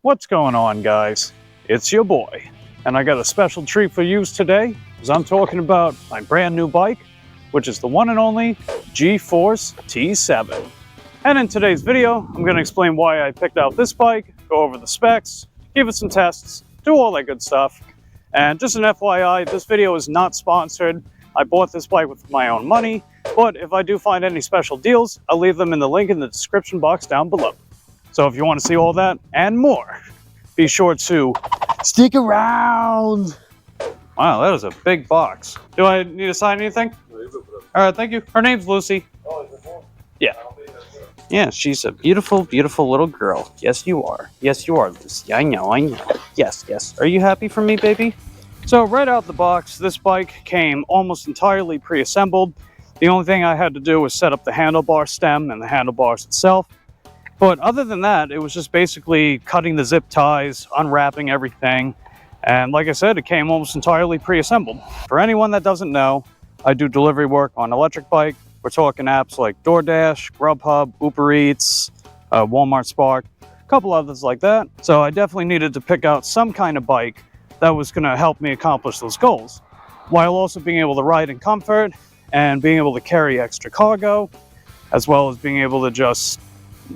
What's going on, guys? It's your boy, and I got a special treat for you today, as I'm talking about my brand new bike, which is the one and only G-Force T7. And in today's video, I'm going to explain why I picked out this bike, go over the specs, give it some tests, do all that good stuff. And just an FYI, this video is not sponsored. I bought this bike with my own money, but if I do find any special deals, I'll leave them in the link in the description box down below. So if you want to see all that and more, be sure to stick around. Wow, that is a big box. Do I need to sign anything? All right, thank you. Her name's Lucy. Yeah. Yeah, she's a beautiful, beautiful little girl. Yes, you are. Yes, you are, Lucy. I know, I know. Yes, yes. Are you happy for me, baby? So right out the box, this bike came almost entirely pre-assembled. The only thing I had to do was set up the handlebar stem and the handlebars itself. But other than that, it was just basically cutting the zip ties, unwrapping everything. And like I said, it came almost entirely pre-assembled. For anyone that doesn't know, I do delivery work on electric bike. We're talking apps like DoorDash, Grubhub, Uber Eats, Walmart Spark, a couple others like that. So I definitely needed to pick out some kind of bike that was going to help me accomplish those goals, while also being able to ride in comfort and being able to carry extra cargo, as well as being able to just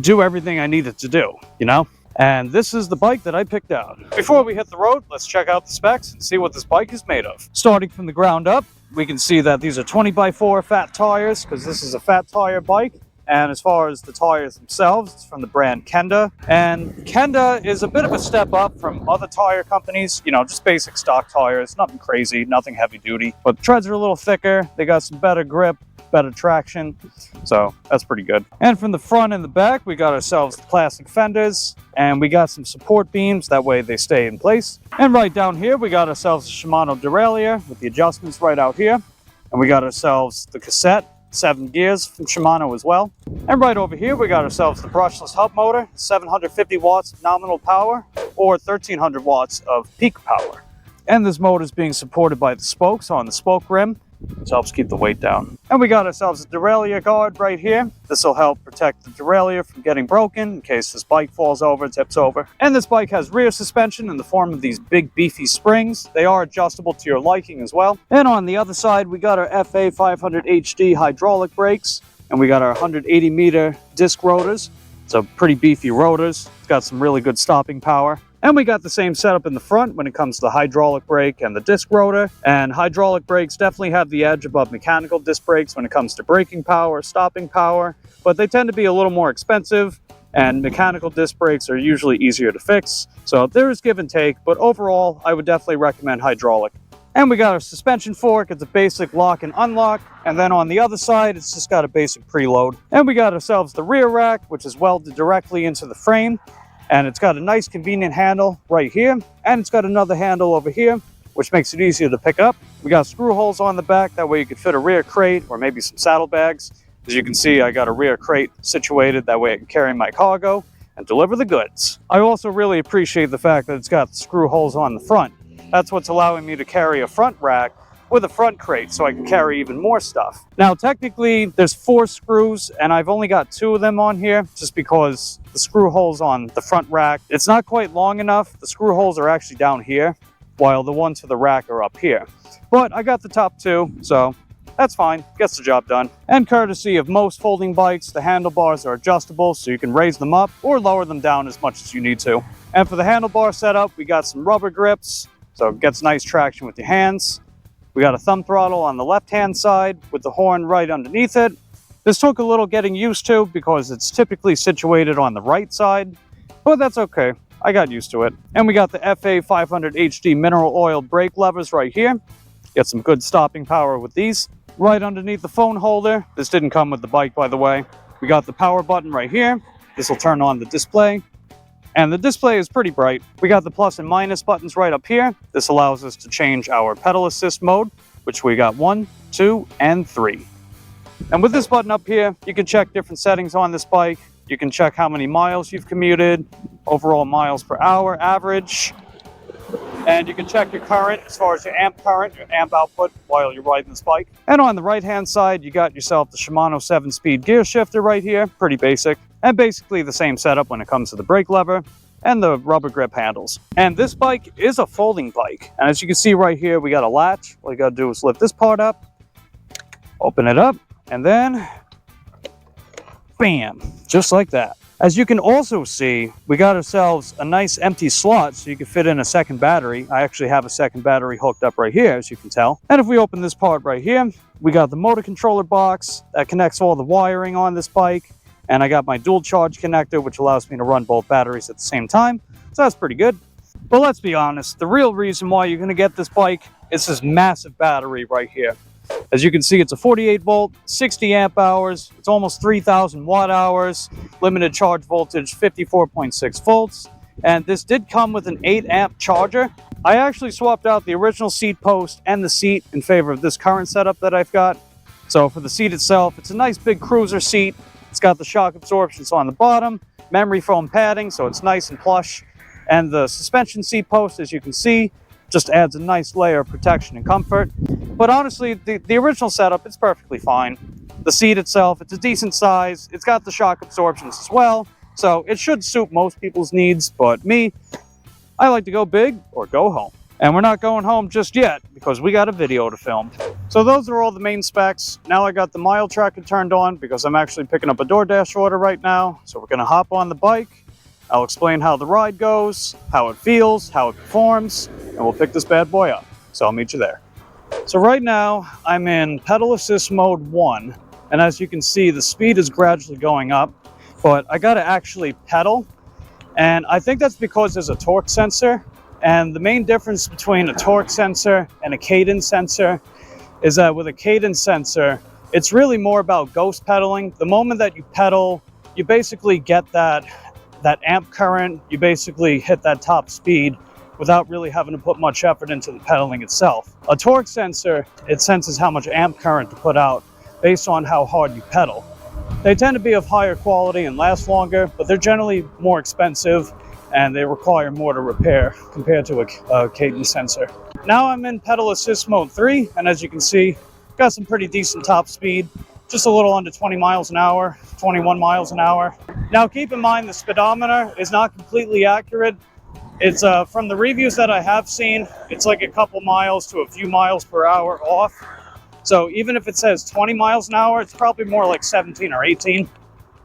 do everything I needed to do, you know? And this is the bike that I picked out. Before we hit the road, let's check out the specs and see what this bike is made of. Starting from the ground up, we can see that these are 20x4 fat tires, because this is a fat tire bike. And as far as the tires themselves, it's from the brand Kenda. And Kenda is a bit of a step up from other tire companies, you know, just basic stock tires, nothing crazy, nothing heavy duty. But the treads are a little thicker, they got some better grip, better traction, so that's pretty good. And from the front and the back, we got ourselves the plastic fenders, and we got some support beams, that way they stay in place. And right down here, we got ourselves a Shimano derailleur with the adjustments right out here. And we got ourselves the cassette, 7 gears from Shimano as well. And right over here, we got ourselves the brushless hub motor, 750 watts of nominal power, or 1300 watts of peak power. And this motor is being supported by the spokes on the spoke rim, which helps keep the weight down. And we got ourselves a derailleur guard right here. This will help protect the derailleur from getting broken in case this bike falls over, tips over. And this bike has rear suspension in the form of these big beefy springs. They are adjustable to your liking as well. And on the other side, we got our FA 500 HD hydraulic brakes, and we got our 180 meter disc rotors. So pretty beefy rotors. It's got some really good stopping power. And we got the same setup in the front when it comes to the hydraulic brake and the disc rotor. And hydraulic brakes definitely have the edge above mechanical disc brakes when it comes to braking power, stopping power, but they tend to be a little more expensive, and mechanical disc brakes are usually easier to fix. So there is give and take, but overall, I would definitely recommend hydraulic. And we got our suspension fork. It's a basic lock and unlock. And then on the other side, it's just got a basic preload. And we got ourselves the rear rack, which is welded directly into the frame. And it's got a nice convenient handle right here, and it's got another handle over here, which makes it easier to pick up. We got screw holes on the back, that way you could fit a rear crate or maybe some saddlebags. As you can see, I got a rear crate situated, that way I can carry my cargo and deliver the goods. I also really appreciate the fact that it's got the screw holes on the front. That's what's allowing me to carry a front rack with a front crate, so I can carry even more stuff. Now, technically, there's 4 screws, and I've only got 2 of them on here, just because the screw holes on the front rack, it's not quite long enough. The screw holes are actually down here, while the ones to the rack are up here. But I got the top 2, so that's fine, gets the job done. And courtesy of most folding bikes, the handlebars are adjustable, so you can raise them up or lower them down as much as you need to. And for the handlebar setup, we got some rubber grips, so it gets nice traction with your hands. We got a thumb throttle on the left-hand side with the horn right underneath it. This took a little getting used to because it's typically situated on the right side, but that's okay. I got used to it. And we got the FA 500 HD mineral oil brake levers right here. Get some good stopping power with these. Right underneath the phone holder. This didn't come with the bike, by the way. We got the power button right here. This will turn on the display. And the display is pretty bright. We got the plus and minus buttons right up here. This allows us to change our pedal assist mode, which we got 1, 2, and 3. And with this button up here, you can check different settings on this bike. You can check how many miles you've commuted, overall miles per hour average, and you can check your current as far as your amp current, your amp output while you're riding this bike. And on the right-hand side, you got yourself the Shimano 7-speed gear shifter right here, pretty basic. And basically the same setup when it comes to the brake lever and the rubber grip handles. And this bike is a folding bike. And as you can see right here, we got a latch. All you gotta do is lift this part up, open it up, and then bam, just like that. As you can also see, we got ourselves a nice empty slot so you can fit in a second battery. I actually have a second battery hooked up right here, as you can tell. And if we open this part right here, we got the motor controller box that connects all the wiring on this bike. And I got my dual charge connector, which allows me to run both batteries at the same time. So that's pretty good. But let's be honest, the real reason why you're gonna get this bike is this massive battery right here. As you can see, it's a 48 volt, 60 amp hours. It's almost 3,000 watt hours. Limited charge voltage, 54.6 volts. And this did come with an 8 amp charger. I actually swapped out the original seat post and the seat in favor of this current setup that I've got. So for the seat itself, it's a nice big cruiser seat. It's got the shock absorption on the bottom, memory foam padding, so it's nice and plush. And the suspension seat post, as you can see, just adds a nice layer of protection and comfort. But honestly, the original setup, it's perfectly fine. The seat itself, it's a decent size. It's got the shock absorptions as well. So it should suit most people's needs, but me, I like to go big or go home. And we're not going home just yet because we got a video to film. So those are all the main specs. Now I got the mile tracker turned on because I'm actually picking up a DoorDash order right now. So we're gonna hop on the bike. I'll explain how the ride goes, how it feels, how it performs, and we'll pick this bad boy up. So I'll meet you there. So right now I'm in pedal assist mode 1. And as you can see, the speed is gradually going up, but I gotta actually pedal. And I think that's because there's a torque sensor. And the main difference between a torque sensor and a cadence sensor is that with a cadence sensor, it's really more about ghost pedaling. The moment that you pedal, you basically get that amp current, you basically hit that top speed without really having to put much effort into the pedaling itself. A torque sensor, it senses how much amp current to put out based on how hard you pedal. They tend to be of higher quality and last longer, but they're generally more expensive and they require more to repair compared to a cadence sensor. Now I'm in pedal assist mode 3, and as you can see, got some pretty decent top speed, just a little under 20 miles an hour, 21 miles an hour. Now keep in mind the speedometer is not completely accurate. It's from the reviews that I have seen, it's like a couple miles to a few miles per hour off. So even if it says 20 miles an hour, it's probably more like 17 or 18,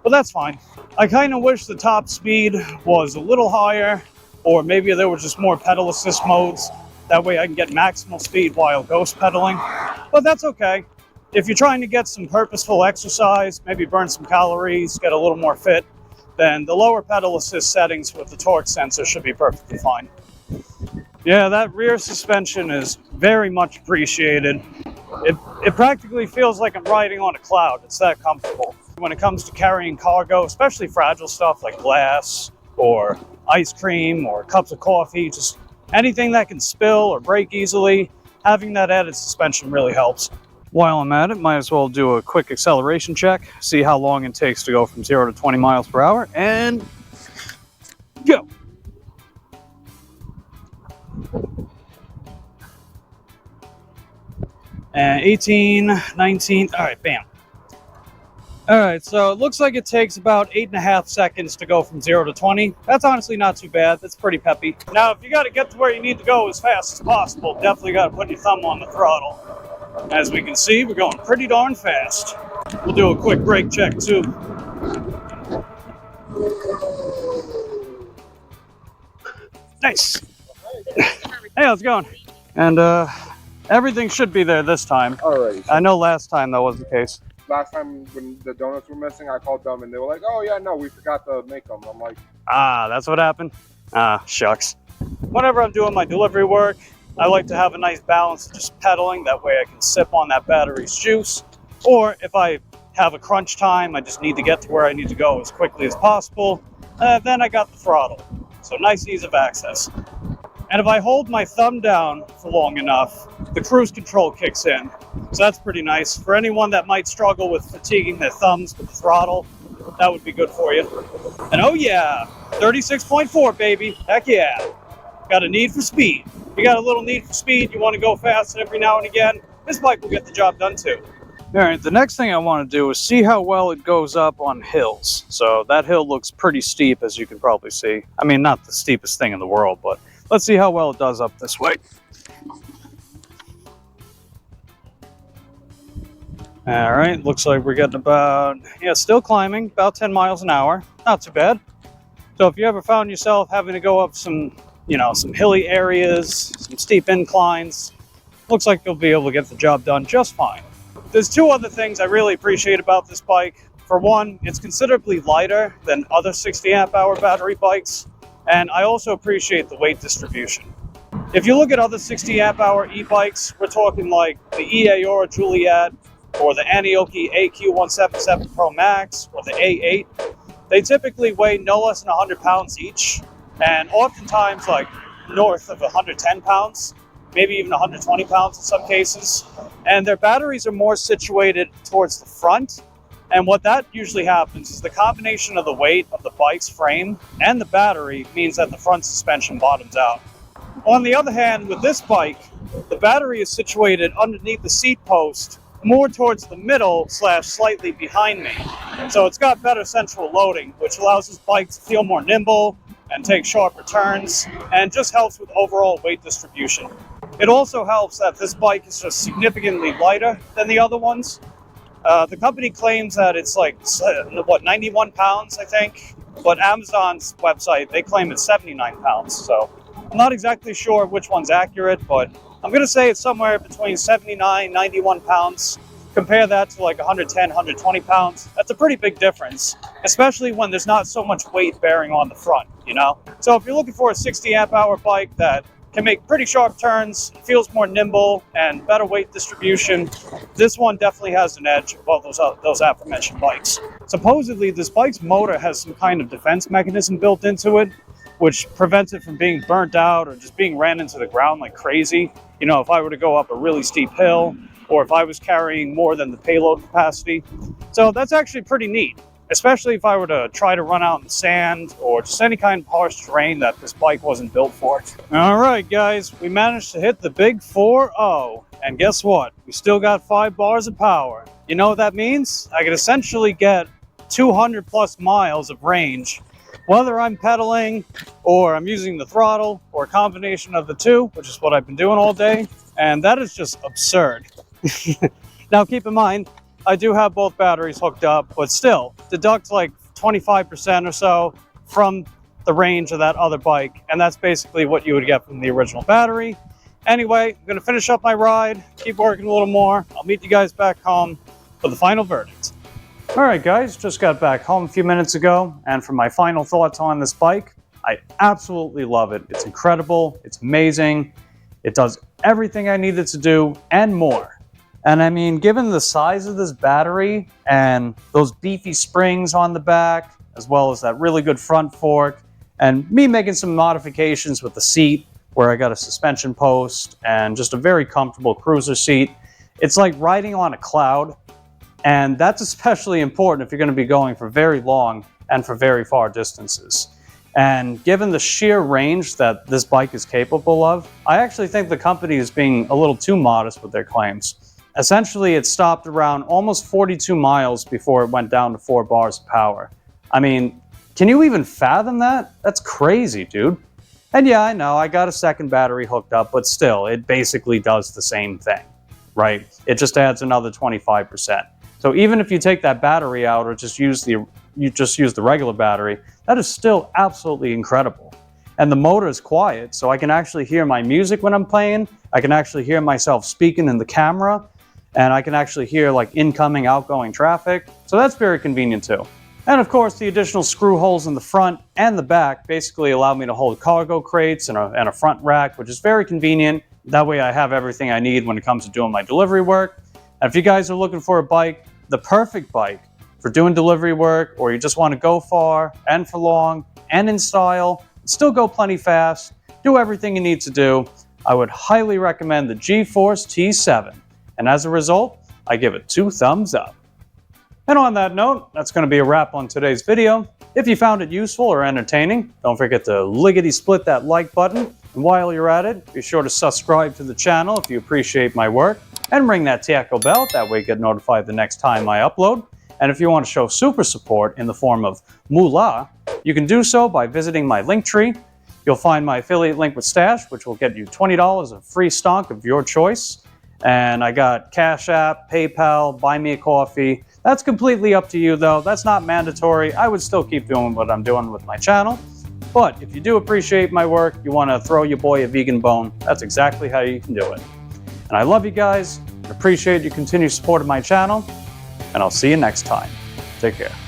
but that's fine. I kind of wish the top speed was a little higher, or maybe there were just more pedal assist modes. That way I can get maximal speed while ghost pedaling, but that's okay. If you're trying to get some purposeful exercise, maybe burn some calories, get a little more fit, then the lower pedal assist settings with the torque sensor should be perfectly fine. Yeah, that rear suspension is very much appreciated. It practically feels like I'm riding on a cloud. It's that comfortable. When it comes to carrying cargo, especially fragile stuff like glass or ice cream or cups of coffee, just anything that can spill or break easily, having that added suspension really helps. While I'm at it, might as well do a quick acceleration check, see how long it takes to go from 0 to 20 miles per hour, and go. And 18, 19, all right, bam. All right, so it looks like it takes about 8.5 seconds to go from 0 to 20. That's honestly not too bad. That's pretty peppy. Now, if you got to get to where you need to go as fast as possible, definitely got to put your thumb on the throttle. As we can see, we're going pretty darn fast. We'll do a quick brake check too. Nice. Hey, how's it going? And everything should be there this time. Alrighty. I know last time that wasn't the case. Last time when the donuts were missing, I called them and they were like, "Oh yeah, no, we forgot to make them." I'm like, "Ah, that's what happened? Ah, shucks." Whenever I'm doing my delivery work, I like to have a nice balance of just pedaling. That way I can sip on that battery's juice. Or if I have a crunch time, I just need to get to where I need to go as quickly as possible, then I got the throttle. So nice ease of access. And if I hold my thumb down for long enough, the cruise control kicks in. So that's pretty nice. For anyone that might struggle with fatiguing their thumbs with the throttle, that would be good for you. And oh yeah, 36.4 baby, heck yeah. Got a need for speed. If you got a little need for speed, you want to go fast every now and again, this bike will get the job done too. All right, the next thing I want to do is see how well it goes up on hills. So that hill looks pretty steep, as you can probably see. I mean, not the steepest thing in the world, but let's see how well it does up this way. All right, looks like we're getting about, yeah, still climbing, about 10 miles an hour. Not too bad. So if you ever found yourself having to go up some, some hilly areas, some steep inclines, looks like you'll be able to get the job done just fine. There's two other things I really appreciate about this bike. For one, it's considerably lighter than other 60 amp hour battery bikes, and I also appreciate the weight distribution. If you look at other 60 amp hour e-bikes, we're talking like the Aora Juliet or the Anioki AQ177 Pro Max or the A8. They typically weigh no less than 100 pounds each, and oftentimes like north of 110 pounds. Maybe even 120 pounds in some cases. And their batteries are more situated towards the front. And what that usually happens is the combination of the weight of the bike's frame and the battery means that the front suspension bottoms out. On the other hand, with this bike, the battery is situated underneath the seat post, more towards the middle / slightly behind me. So it's got better central loading, which allows this bike to feel more nimble and take sharper turns, and just helps with overall weight distribution. It also helps that this bike is just significantly lighter than the other ones. The company claims that it's like, 91 pounds, I think, but Amazon's website, they claim it's 79 pounds. So I'm not exactly sure which one's accurate, but I'm going to say it's somewhere between 79, 91 pounds. Compare that to like 110, 120 pounds. That's a pretty big difference, especially when there's not so much weight bearing on the front, So if you're looking for a 60 amp hour bike that can make pretty sharp turns, feels more nimble, and better weight distribution, this one definitely has an edge above those aforementioned bikes. Supposedly, this bike's motor has some kind of defense mechanism built into it, which prevents it from being burnt out or just being ran into the ground like crazy. If I were to go up a really steep hill, or if I was carrying more than the payload capacity. So that's actually pretty neat, especially if I were to try to run out in the sand or just any kind of harsh terrain that this bike wasn't built for. All right, guys, we managed to hit the big 4.0, and guess what? We still got 5 bars of power. You know what that means? I could essentially get 200 plus miles of range, whether I'm pedaling or I'm using the throttle or a combination of the two, which is what I've been doing all day, and that is just absurd. Now keep in mind, I do have both batteries hooked up, but still, deduct like 25% or so from the range of that other bike, and that's basically what you would get from the original battery. Anyway, I'm going to finish up my ride, keep working a little more. I'll meet you guys back home for the final verdict. All right, guys, just got back home a few minutes ago, and for my final thoughts on this bike, I absolutely love it. It's incredible, it's amazing, it does everything I needed to do and more. And I mean, given the size of this battery and those beefy springs on the back, as well as that really good front fork, and me making some modifications with the seat, where I got a suspension post and just a very comfortable cruiser seat, it's like riding on a cloud. And that's especially important if you're going to be going for very long and for very far distances. And given the sheer range that this bike is capable of, I actually think the company is being a little too modest with their claims. Essentially, it stopped around almost 42 miles before it went down to 4 bars of power. I mean, can you even fathom that? That's crazy, dude. And yeah, I know, I got a second battery hooked up, but still, it basically does the same thing, right? It just adds another 25%. So even if you take that battery out or just use the regular battery, that is still absolutely incredible. And the motor is quiet, so I can actually hear my music when I'm playing. I can actually hear myself speaking in the camera. And I can actually hear like incoming, outgoing traffic. So that's very convenient too. And of course, the additional screw holes in the front and the back basically allow me to hold cargo crates and a front rack, which is very convenient. That way I have everything I need when it comes to doing my delivery work. And if you guys are looking for a bike, the perfect bike for doing delivery work, or you just want to go far and for long and in style, still go plenty fast, do everything you need to do, I would highly recommend the G-Force T7. And as a result, I give it 2 thumbs up. And on that note, that's going to be a wrap on today's video. If you found it useful or entertaining, don't forget to lickety-split that like button. And while you're at it, be sure to subscribe to the channel if you appreciate my work. and ring that taco bell. That way you get notified the next time I upload. And if you want to show super support in the form of moolah, you can do so by visiting my link tree. You'll find my affiliate link with Stash, which will get you $20 of free stonk of your choice. And I got Cash App, PayPal, Buy Me a Coffee. That's completely up to you though. That's not mandatory. I would still keep doing what I'm doing with my channel. But if you do appreciate my work, you want to throw your boy a vegan bone, that's exactly how you can do it. And I love you guys, appreciate your continued support of my channel, and I'll see you next time. Take care.